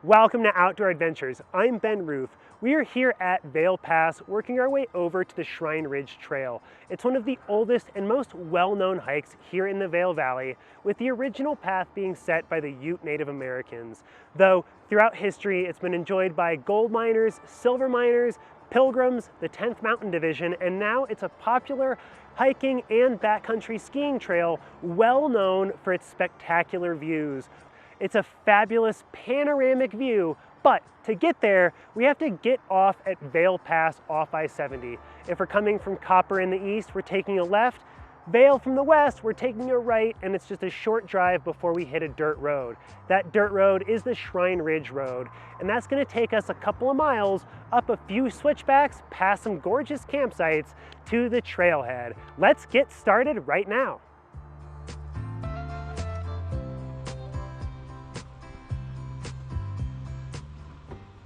Welcome to Outdoor Adventures. I'm Ben Ruth. We are here at Vail Pass working our way over to the Shrine Ridge Trail. It's one of the oldest and most well-known hikes here in the Vail Valley, with the original path being set by the Ute Native Americans. Though throughout history it's been enjoyed by gold miners, silver miners, pilgrims, the 10th Mountain Division, and now it's a popular hiking and backcountry skiing trail well known for its spectacular views. It's a fabulous panoramic view, but to get there, we have to get off at Vail Pass off I-70. If we're coming from Copper in the east, we're taking a left. Vail from the west, we're taking a right, and it's just a short drive before we hit a dirt road. That dirt road is the Shrine Ridge Road, and that's gonna take us a couple of miles up a few switchbacks, past some gorgeous campsites to the trailhead. Let's get started right now.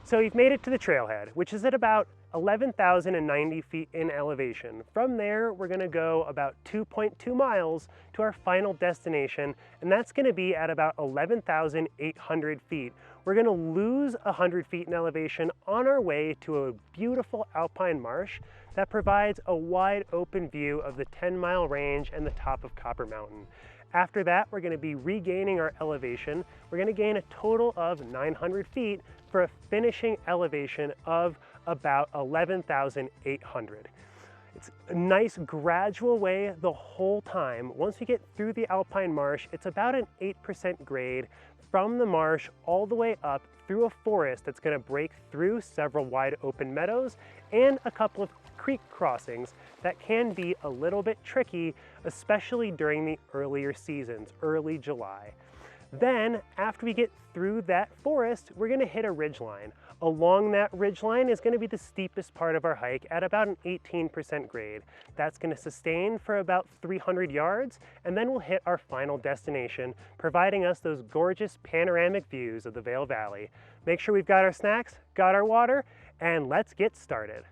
So you've made it to the trailhead, which is at about 11,090 feet in elevation. From there, we're gonna go about 2.2 miles to our final destination, and that's gonna be at about 11,800 feet. We're gonna lose 100 feet in elevation on our way to a beautiful alpine marsh that provides a wide open view of the 10-mile range and the top of Copper Mountain. After that, we're gonna be regaining our elevation. We're gonna gain a total of 900 feet for a finishing elevation of about 11,800. It's a nice gradual way the whole time. Once we get through the alpine marsh, it's about an 8% grade from the marsh all the way up through a forest that's gonna break through several wide open meadows and a couple of creek crossings that can be a little bit tricky, especially during the earlier seasons, early July. Then, after we get through that forest, we're gonna hit a ridgeline. Along that ridgeline is gonna be the steepest part of our hike at about an 18% grade. That's gonna sustain for about 300 yards, and then we'll hit our final destination, providing us those gorgeous panoramic views of the Vail Valley. Make sure we've got our snacks, got our water, and let's get started.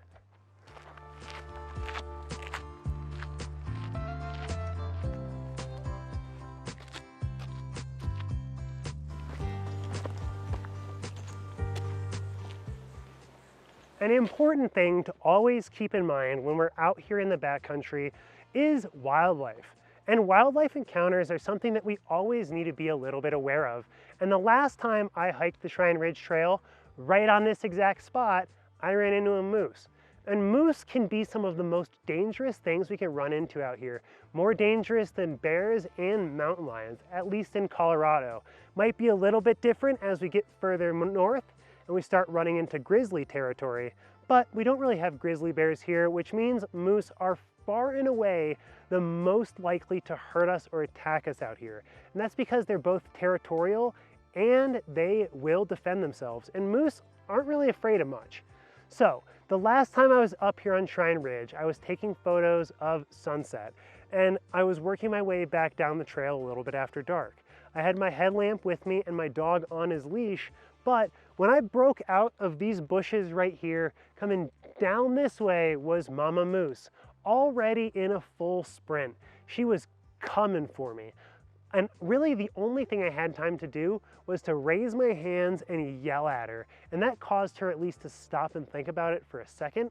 An important thing to always keep in mind when we're out here in the backcountry is wildlife. And wildlife encounters are something that we always need to be a little bit aware of. And the last time I hiked the Shrine Ridge Trail, right on this exact spot, I ran into a moose. And moose can be some of the most dangerous things we can run into out here. More dangerous than bears and mountain lions, at least in Colorado. Might be a little bit different as we get further north and we start running into grizzly territory, but we don't really have grizzly bears here, which means moose are far and away the most likely to hurt us or attack us out here. And that's because they're both territorial and they will defend themselves, and moose aren't really afraid of much. So the last time I was up here on Shrine Ridge, I was taking photos of sunset, and I was working my way back down the trail a little bit after dark. I had my headlamp with me and my dog on his leash, but when I broke out of these bushes right here, coming down this way was Mama Moose, already in a full sprint. She was coming for me. And really the only thing I had time to do was to raise my hands and yell at her. And that caused her at least to stop and think about it for a second.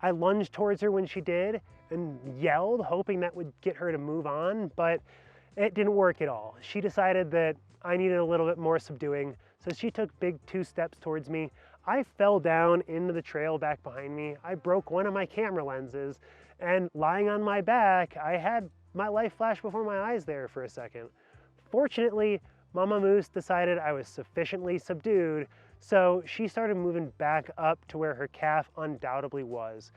I lunged towards her when she did and yelled, hoping that would get her to move on, but it didn't work at all. She decided that I needed a little bit more subduing, so she took big 2 steps towards me. I fell down into the trail back behind me. I broke one of my camera lenses, and lying on my back, I had my life flash before my eyes there for a second. Fortunately, Mama Moose decided I was sufficiently subdued, so she started moving back up to where her calf undoubtedly was.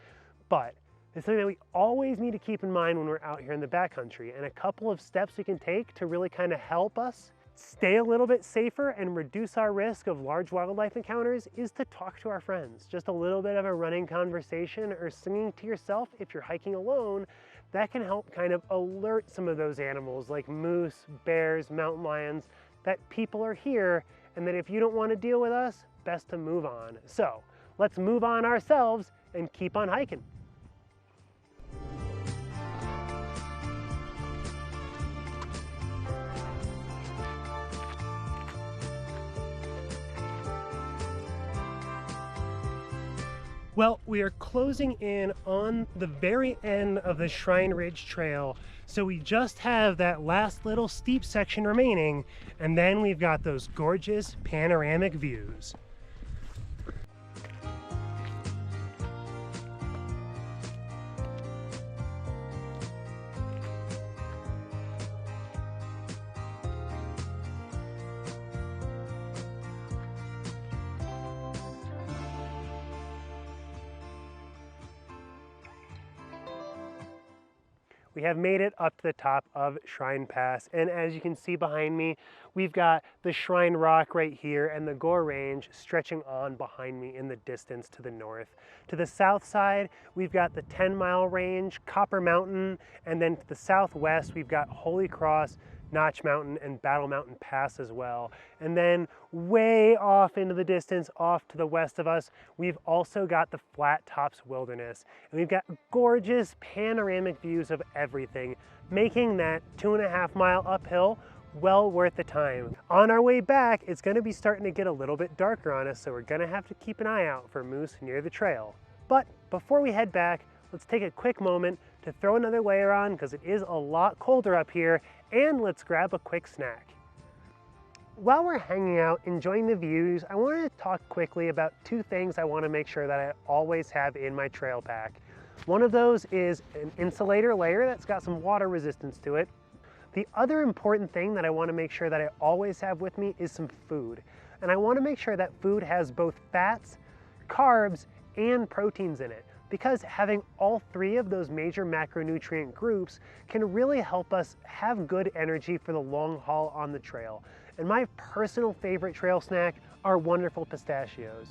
But it's something that we always need to keep in mind when we're out here in the backcountry, and a couple of steps we can take to really kind of help us stay a little bit safer and reduce our risk of large wildlife encounters is to talk to our friends. Just a little bit of a running conversation or singing to yourself if you're hiking alone, that can help kind of alert some of those animals like moose, bears, mountain lions, that people are here and that if you don't want to deal with us, best to move on. So let's move on ourselves and keep on hiking. Well, we are closing in on the very end of the Shrine Ridge Trail, so we just have that last little steep section remaining, and then we've got those gorgeous panoramic views. We have made it up to the top of Shrine Pass, and as you can see behind me, we've got the Shrine Rock right here and the Gore Range stretching on behind me in the distance to the north. To the south side, we've got the 10-mile range, Copper Mountain, and then to the southwest, we've got Holy Cross, Notch Mountain, and Battle Mountain Pass as well. And then way off into the distance, off to the west of us, we've also got the Flat Tops Wilderness. And we've got gorgeous panoramic views of everything, making that 2.5-mile uphill well worth the time. On our way back, it's gonna be starting to get a little bit darker on us, so we're gonna have to keep an eye out for moose near the trail. But before we head back, let's take a quick moment to throw another layer on because it is a lot colder up here, and let's grab a quick snack. While we're hanging out, enjoying the views, I wanted to talk quickly about two things I want to make sure that I always have in my trail pack. One of those is an insulator layer that's got some water resistance to it. The other important thing that I want to make sure that I always have with me is some food. And I want to make sure that food has both fats, carbs, and proteins in it, because having all three of those major macronutrient groups can really help us have good energy for the long haul on the trail. And my personal favorite trail snack are Wonderful Pistachios.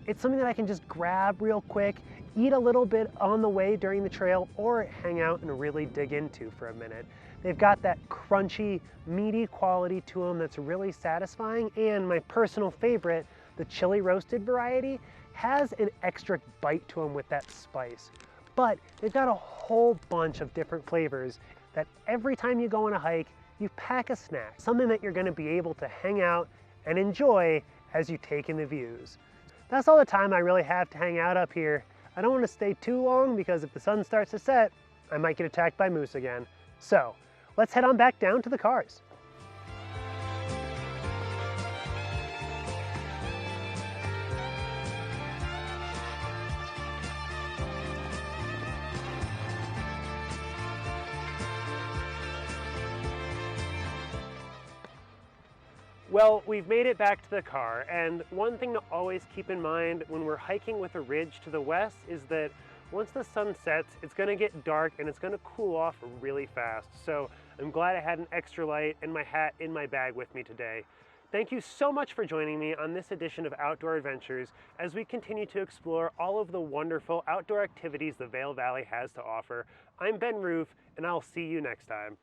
It's something that I can just grab real quick, eat a little bit on the way during the trail, or hang out and really dig into for a minute. They've got that crunchy, meaty quality to them that's really satisfying, and my personal favorite, the chili roasted variety, has an extra bite to them with that spice. But they've got a whole bunch of different flavors that every time you go on a hike, you pack a snack, something that you're gonna be able to hang out and enjoy as you take in the views. That's all the time I really have to hang out up here. I don't wanna stay too long because if the sun starts to set, I might get attacked by moose again. So let's head on back down to the cars. Well, we've made it back to the car, and one thing to always keep in mind when we're hiking with a ridge to the west is that once the sun sets, it's gonna get dark and it's gonna cool off really fast. So I'm glad I had an extra light and my hat in my bag with me today. Thank you so much for joining me on this edition of Outdoor Adventures as we continue to explore all of the wonderful outdoor activities the Vail Valley has to offer. I'm Ben Roof, and I'll see you next time.